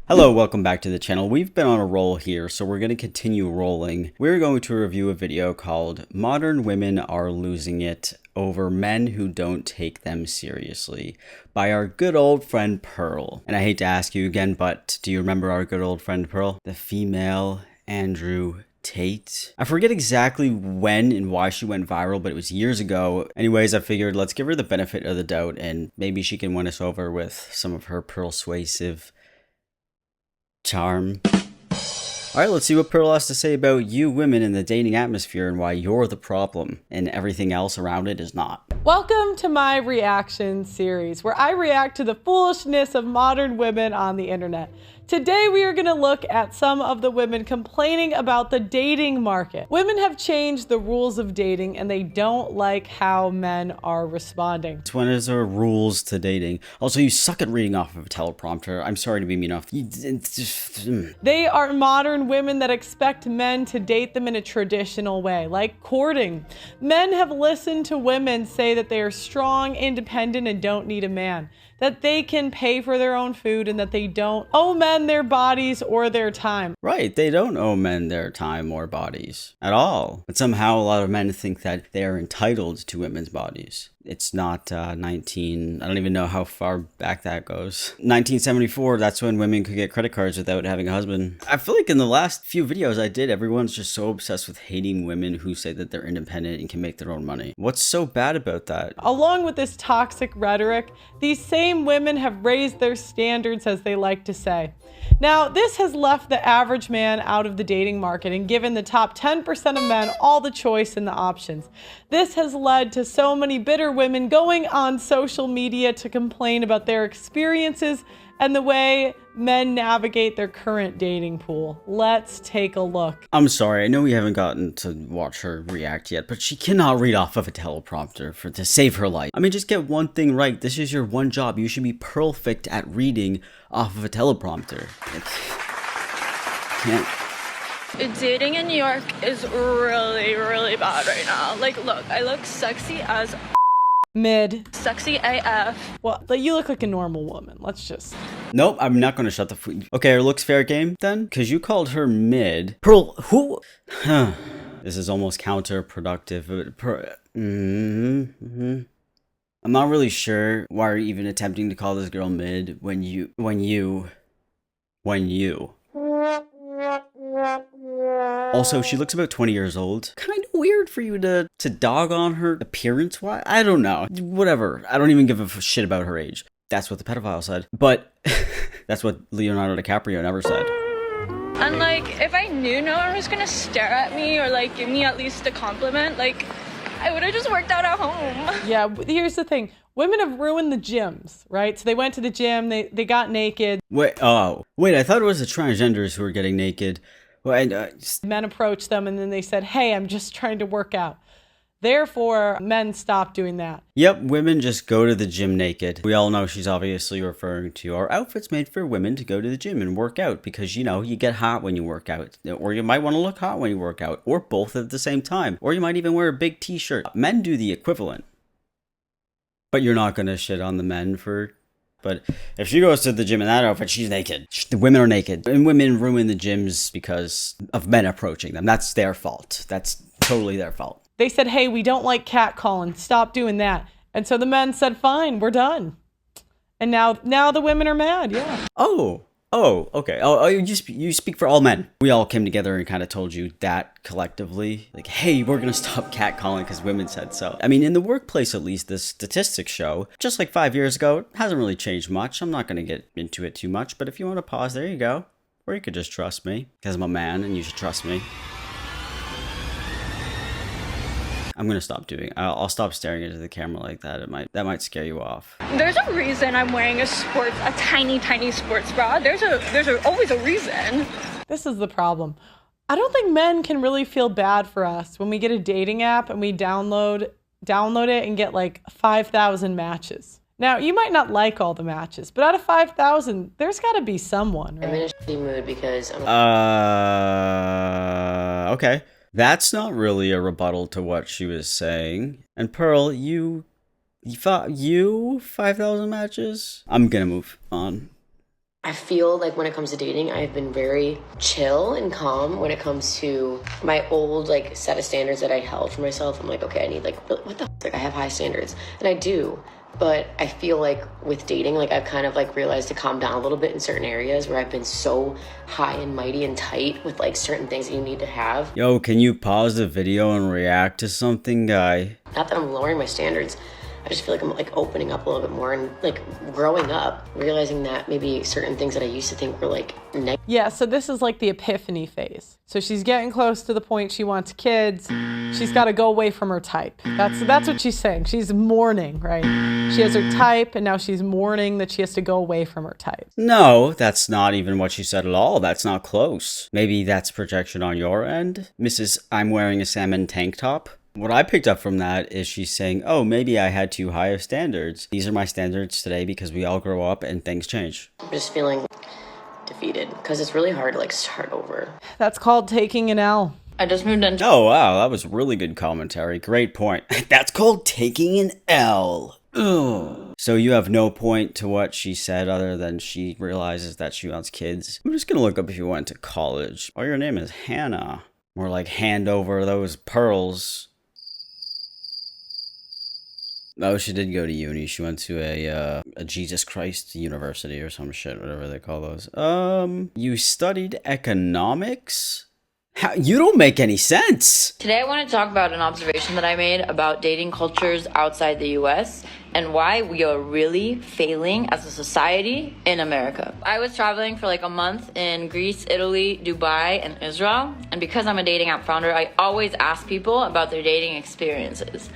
Hello, welcome back to the channel. We've been on a roll here, so we're going to continue rolling. We're going to review a video called Modern Women Are Losing It Over Men Who Don't Take Them Seriously by our good old friend Pearl. And I hate to ask you again, but do you remember our good old friend Pearl? The female Andrew Tate. I forget exactly when and why she went viral, but it was years ago. Anyways, I figured let's give her the benefit of the doubt and maybe she can win us over with some of her persuasive charm. Alright, let's see what Pearl has to say about you women in the dating atmosphere and why you're the problem and everything else around it is not. Welcome to my reaction series where I react to the foolishness of modern women on the internet. Today we are going to look at some of the women complaining about the dating market. Women have changed the rules of dating and they don't like how men are responding. When is there rules to dating? Also, you suck at reading off of a teleprompter. I'm sorry to be mean off. They are modern women that expect men to date them in a traditional way, like courting. Men have listened to women say that they are strong, independent, and don't need a man. That they can pay for their own food and that they don't owe men their bodies or their time. Right, they don't owe men their time or bodies at all. But somehow a lot of men think that they are entitled to women's bodies. It's not I don't even know how far back that goes. 1974, that's when women could get credit cards without having a husband. I feel like in the last few videos I did, everyone's just so obsessed with hating women who say that they're independent and can make their own money. What's so bad about that? Along with this toxic rhetoric, these same women have raised their standards, as they like to say. Now, this has left the average man out of the dating market and given the top 10% of men all the choice and the options. This has led to so many bitter women going on social media to complain about their experiences and the way men navigate their current dating pool. Let's take a look. I'm sorry, I know we haven't gotten to watch her react yet, but she cannot read off of a teleprompter to save her life. I mean, just get one thing right. This is your one job. You should be perfect at reading off of a teleprompter. Can't. Dating in New York is really, really bad right now. Like, look, I look sexy as Mid. sexy AF. Well, you look like a normal woman. Let's just... Nope, I'm not gonna shut the Okay, her looks fair game then? Because you called her mid. Pearl, who? This is almost counterproductive. I'm not really sure why you're even attempting to call this girl mid when you. Also, she looks about 20 years old. Kind of weird for you to dog on her appearance. Why? I don't know. Whatever. I don't even give a shit about her age. That's what the pedophile said. But that's what Leonardo DiCaprio never said. And like, if I knew no one was gonna stare at me or like give me at least a compliment, like, I would have just worked out at home. Yeah, here's the thing. Women have ruined the gyms, right? So they went to the gym, they got naked. Wait, I thought it was the transgenders who were getting naked. Men approached them and then they said, hey, I'm just trying to work out. Therefore, men stopped doing that. Yep, women just go to the gym naked. We all know she's obviously referring to our outfits made for women to go to the gym and work out because, you know, you get hot when you work out. Or you might want to look hot when you work out. Or both at the same time. Or you might even wear a big t-shirt. Men do the equivalent. But you're not going to shit on the men for... But if she goes to the gym in that outfit, she's naked. The women are naked. And women ruin the gyms because of men approaching them. That's their fault. That's totally their fault. They said, hey, we don't like catcalling. Stop doing that. And so the men said, fine, we're done. And now the women are mad, yeah. Oh, okay. You speak for all men. We all came together and kind of told you that collectively. Like, hey, we're going to stop catcalling because women said so. I mean, in the workplace, at least, the statistics show, just like 5 years ago, it hasn't really changed much. I'm not going to get into it too much, but if you want to pause, there you go. Or you could just trust me because I'm a man and you should trust me. I'm gonna stop doing. I'll stop staring into the camera like that. That might scare you off. There's a reason I'm wearing a tiny sports bra. There's always a reason. This is the problem. I don't think men can really feel bad for us when we get a dating app and we download it and get like 5,000 matches. Now, you might not like all the matches, but out of 5,000, there's got to be someone, right? I'm in a shitty mood because I'm... Okay. That's not really a rebuttal to what she was saying. And Pearl, you 5,000 matches? I'm gonna move on. I feel like when it comes to dating, I've been very chill and calm when it comes to my old like set of standards that I held for myself. I'm like, okay, I need like, what the f-? Like I have high standards, and I do. But I feel like with dating, like I've kind of like realized to calm down a little bit in certain areas where I've been so high and mighty and tight with like certain things that you need to have. Yo, can you pause the video and react to something, guy? Not that I'm lowering my standards. I just feel like I'm like opening up a little bit more and like growing up, realizing that maybe certain things that I used to think were like negative. Yeah, so this is like the epiphany phase. So she's getting close to the point she wants kids. She's got to go away from her type. That's what she's saying. She's mourning, right? She has her type, and now she's mourning that she has to go away from her type. No, that's not even what she said at all. That's not close. Maybe that's projection on your end, Mrs. I'm wearing a salmon tank top. What I picked up from that is she's saying, oh, maybe I had too high of standards. These are my standards today because we all grow up and things change. I'm just feeling defeated because it's really hard to like start over. That's called taking an L. I just moved into Oh, wow, that was really good commentary. Great point. That's called taking an L. Ugh. So you have no point to what she said other than she realizes that she wants kids. I'm just gonna look up if you went to college. Oh, your name is Hannah. More like hand over those pearls. Oh, she did go to uni. She went to a Jesus Christ University or some shit, whatever they call those. You studied economics? How, you don't make any sense. Today I want to talk about an observation that I made about dating cultures outside the US and why we are really failing as a society in America. I was traveling for like a month in Greece, Italy, Dubai, and Israel. And because I'm a dating app founder, I always ask people about their dating experiences.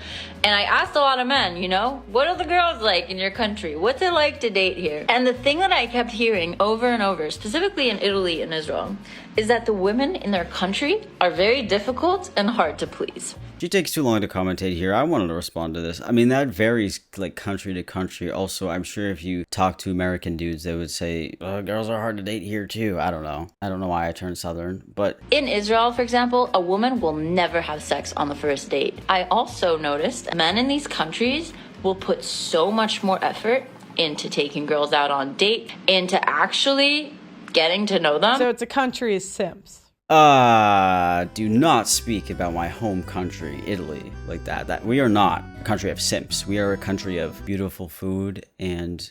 And I asked a lot of men, you know, what are the girls like in your country? What's it like to date here? And the thing that I kept hearing over and over, specifically in Italy and Israel, is that the women in their country are very difficult and hard to please. She takes too long to commentate here. I wanted to respond to this. I mean, that varies like country to country. Also, I'm sure if you talk to American dudes, they would say, girls are hard to date here too. I don't know. I don't know why I turned Southern, but... In Israel, for example, a woman will never have sex on the first date. I also noticed men in these countries will put so much more effort into taking girls out on date, into actually getting to know them. So it's a country of simps. Do not speak about my home country, Italy, like that. That we are not a country of simps. We are a country of beautiful food and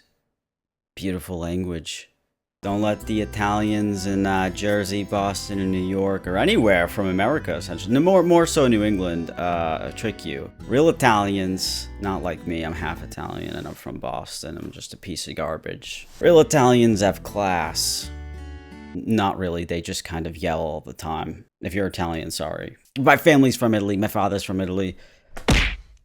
beautiful language. Don't let the Italians in Jersey, Boston, and New York, or anywhere from America, essentially, more so New England, trick you. Real Italians, not like me. I'm half Italian and I'm from Boston. I'm just a piece of garbage. Real Italians have class. Not really, they just kind of yell all the time. If you're Italian, sorry. My family's from Italy, my father's from Italy.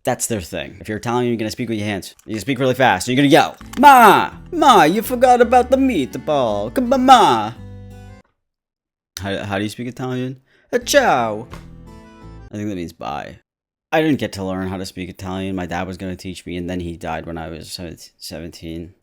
That's their thing. If you're Italian, you're gonna speak with your hands. You speak really fast, you're gonna yell. Ma, you forgot about the meatball. Come on, ma. How do you speak Italian? Ciao. I think that means bye. I didn't get to learn how to speak Italian. My dad was gonna teach me, and then he died when I was 17.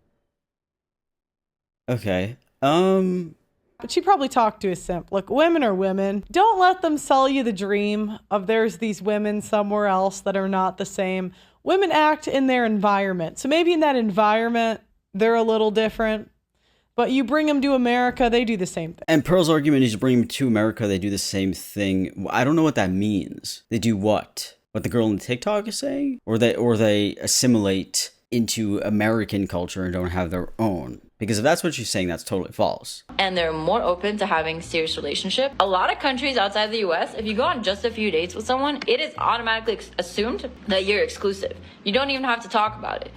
Okay, But she probably talked to a simp. Look, women are women. Don't let them sell you the dream of there's these women somewhere else that are not the same. Women act in their environment. So maybe in that environment, they're a little different. But you bring them to America, they do the same thing. And Pearl's argument is you bring them to America, they do the same thing. I don't know what that means. They do what? What the girl in TikTok is saying? Or they assimilate into American culture and don't have their own. Because if that's what she's saying, that's totally false. And they're more open to having serious relationship. A lot of countries outside the US, if you go on just a few dates with someone, it is automatically assumed that you're exclusive. You don't even have to talk about it.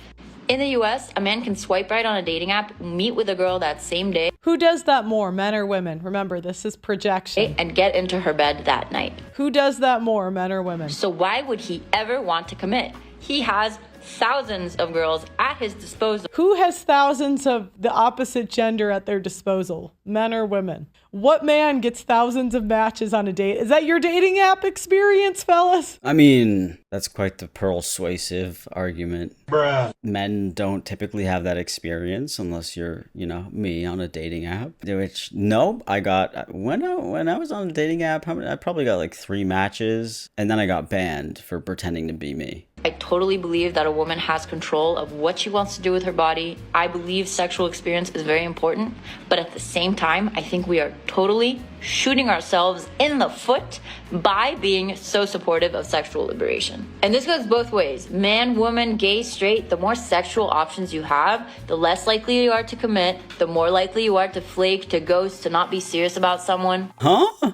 In the US, a man can swipe right on a dating app, meet with a girl that same day. Who does that more, men or women? Remember, this is projection. And get into her bed that night. Who does that more, men or women? So why would he ever want to commit? He has thousands of girls at his disposal. Who has thousands of the opposite gender at their disposal, men or women? What man gets thousands of matches on a date? Is that your dating app experience, fellas? I mean, that's quite the persuasive argument. Bruh. Men don't typically have that experience unless you're, you know, me on a dating app. Which, no, I got, when I was on a dating app, I probably got like 3 matches, and then I got banned for pretending to be me. I totally believe that a woman has control of what she wants to do with her body. I believe sexual experience is very important, but at the same time, I think we are totally shooting ourselves in the foot by being so supportive of sexual liberation. And this goes both ways. Man, woman, gay, straight, the more sexual options you have, the less likely you are to commit, the more likely you are to flake, to ghost, to not be serious about someone. Huh?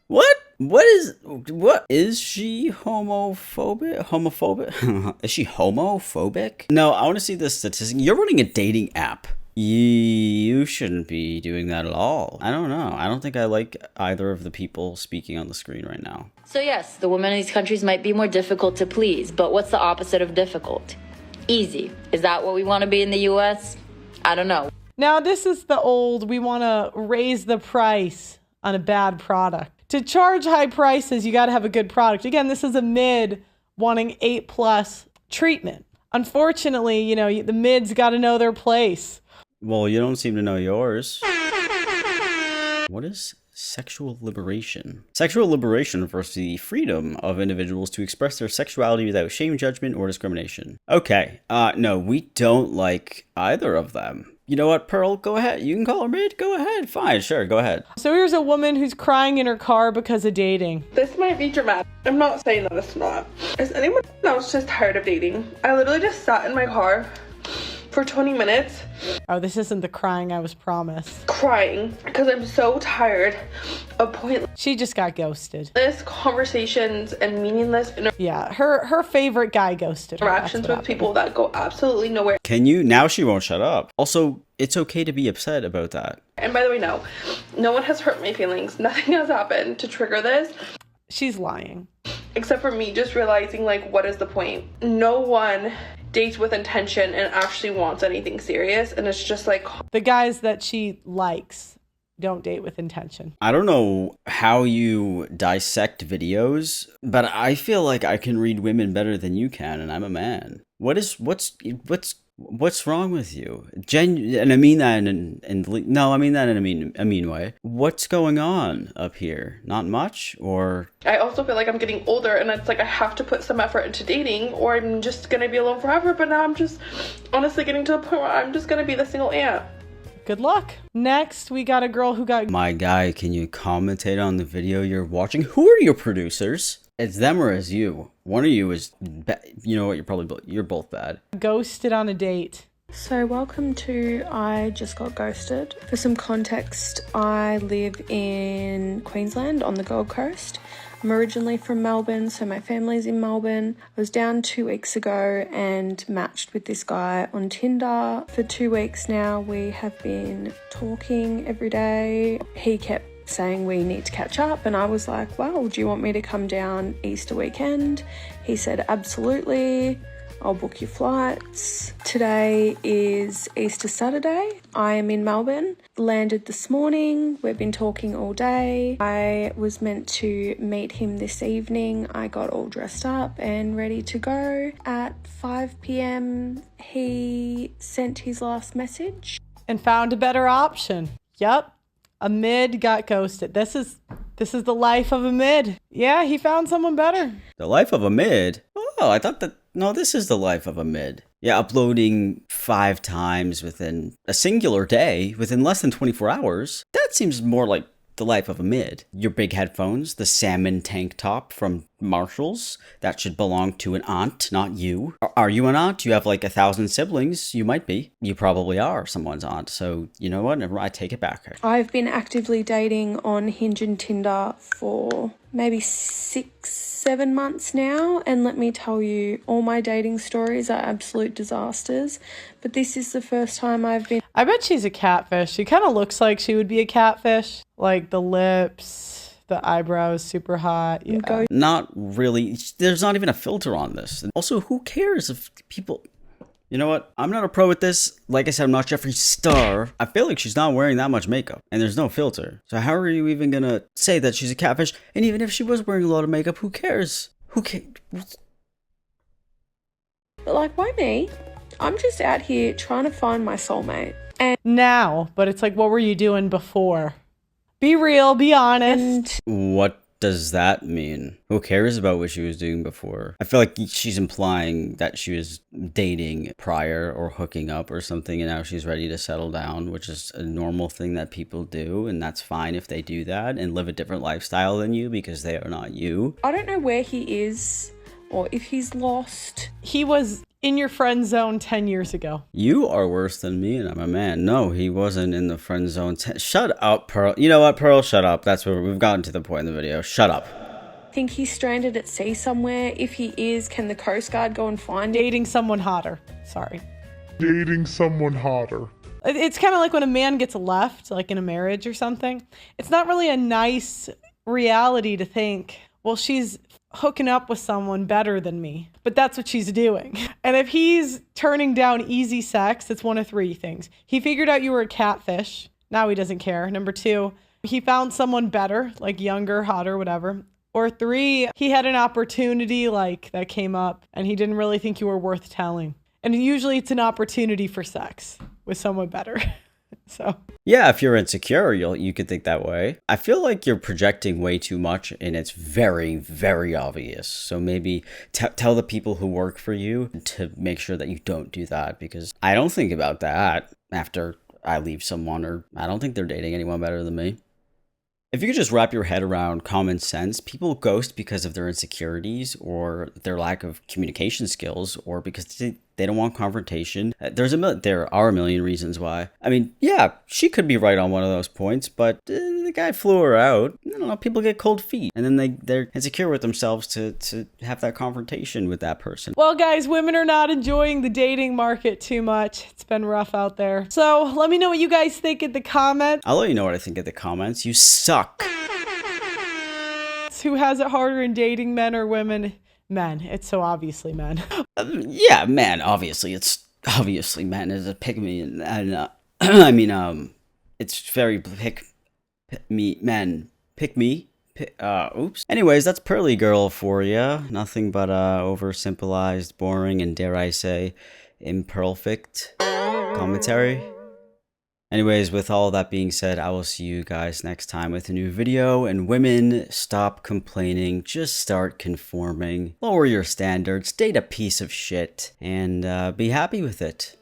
What? What is she homophobic? Is she homophobic? No, I want to see the statistic. You're running a dating app. You shouldn't be doing that at all. I don't know. I don't think I like either of the people speaking on the screen right now. So yes, the women in these countries might be more difficult to please, but what's the opposite of difficult? Easy. Is that what we want to be in the US? I don't know. Now, this is the old, we want to raise the price on a bad product. To charge high prices, you got to have a good product. Again, this is a mid wanting 8+ treatment. Unfortunately, you know, the mids got to know their place. Well, you don't seem to know yours. What is sexual liberation? Sexual liberation refers to the freedom of individuals to express their sexuality without shame, judgment, or discrimination. Okay, no, we don't like either of them. You know what, Pearl, go ahead. You can call her mid. Go ahead. Fine, sure, go ahead. So here's a woman who's crying in her car because of dating. This might be dramatic. I'm not saying that it's not. Is anyone else just tired of dating? I literally just sat in my car for 20 minutes. Oh, this isn't the crying I was promised. Crying because I'm so tired of pointless She just got ghosted. conversations and meaningless Yeah, her favorite guy ghosted her. interactions with people that go absolutely nowhere. Can you? Now she won't shut up. Also, it's okay to be upset about that. And by the way, no one has hurt my feelings. Nothing has happened to trigger this. She's lying. Except for me just realizing, like, what is the point? No one dates with intention and actually wants anything serious, and it's just like, The guys that she likes don't date with intention. I don't know how you dissect videos, but I feel like I can read women better than you can, and I'm a man. What's wrong with you? And I mean that I mean that in a mean way. What's going on up here? Not much, or I also feel like I'm getting older, and it's like I have to put some effort into dating or I'm just gonna be alone forever. But now I'm just honestly getting to a point where I'm just gonna be the single aunt. Good luck. Next, we got a girl who got my guy, can you commentate on the video you're watching? Who are your producers? It's them or it's you. One of you is, you know what, you're both bad. ghosted on a date. So welcome to I Just Got Ghosted. For some context, I live in Queensland on the Gold Coast. I'm originally from Melbourne, so my family's in Melbourne. I was down 2 weeks ago and matched with this guy on Tinder. For 2 weeks now, we have been talking every day. He kept saying we need to catch up, and I was like, well, do you want me to come down Easter weekend? He said, absolutely. I'll book your flights. Today is Easter Saturday. I am in Melbourne. Landed this morning. We've been talking all day. I was meant to meet him this evening. I got all dressed up and ready to go. At 5 p.m, he sent his last message. And found a better option. Yep. A mid got ghosted. This is the life of a mid. Yeah, he found someone better. The life of a mid? Oh, I thought that, no, this is the life of a mid. Yeah, uploading 5 times within a singular day, within less than 24 hours. That seems more like the life of a mid. Your big headphones, the salmon tank top from Marshall's, that should belong to an aunt, not you. Are you an aunt? You have like 1,000 siblings. You might be. You probably are someone's aunt. So you know what? Never mind. I take it back. I've been actively dating on Hinge and Tinder for maybe 6-7 months now, and let me tell you, all my dating stories are absolute disasters. But this is the first time I've been. I bet she's a catfish. She kind of looks like she would be a catfish. Like the lips, the eyebrows, super hot. Yeah. Not really. There's not even a filter on this. Also, who cares if people... You know what? I'm not a pro at this. Like I said, I'm not Jeffree Star. I feel like she's not wearing that much makeup, and there's no filter. So how are you even gonna say that she's a catfish? And even if she was wearing a lot of makeup, who cares? Who cares? But like, why me? I'm just out here trying to find my soulmate. And now, but it's like, what were you doing before? Be real, be honest. What does that mean? Who cares about what she was doing before? I feel like she's implying that she was dating prior or hooking up or something, and now she's ready to settle down, which is a normal thing that people do, and that's fine if they do that and live a different lifestyle than you because they are not you. I don't know where he is or if he's lost. He was in your friend zone 10 years ago. You are worse than me and I'm a man. No, he wasn't in the friend zone. Shut up, Pearl. You know what, Pearl? Shut up. That's where we've gotten to the point in the video. Shut up. Think he's stranded at sea somewhere. If he is, can the Coast Guard go and find him? Dating someone hotter. Sorry. Dating someone hotter. It's kind of like when a man gets left, like in a marriage or something. It's not really a nice reality to think, well, she's hooking up with someone better than me, but that's what she's doing. And if he's turning down easy sex, it's one of three things. He figured out you were a catfish. Now he doesn't care. Number two, he found someone better, like younger, hotter, whatever. Or three, he had an opportunity like that came up and he didn't really think you were worth telling. And usually it's an opportunity for sex with someone better. So yeah, if you're insecure, you could think that way. I feel like you're projecting way too much and it's very, very obvious. So maybe tell the people who work for you to make sure that you don't do that, because I don't think about that after I leave someone, or I don't think they're dating anyone better than me. If you could just wrap your head around common sense, people ghost because of their insecurities or their lack of communication skills, or because they don't want confrontation. There are a million reasons why. I mean, yeah, she could be right on one of those points, but the guy flew her out. I don't know, people get cold feet, and then they're insecure with themselves to have that confrontation with that person. Well, guys, women are not enjoying the dating market too much. It's been rough out there. So let me know what you guys think in the comments. I'll let you know what I think in the comments. You suck. Who has it harder in dating, men or women? Men. It's so obviously men. Yeah, man. Obviously, it's obviously men. Is a pick me, and I mean, it's very pick me, men. Pick me. Oops. Anyways, that's Pearly Girl for you. Nothing but oversimplified, boring, and dare I say, imperfect commentary. Anyways, with all that being said, I will see you guys next time with a new video. And women, stop complaining. Just start conforming. Lower your standards. Date a piece of shit. And be happy with it.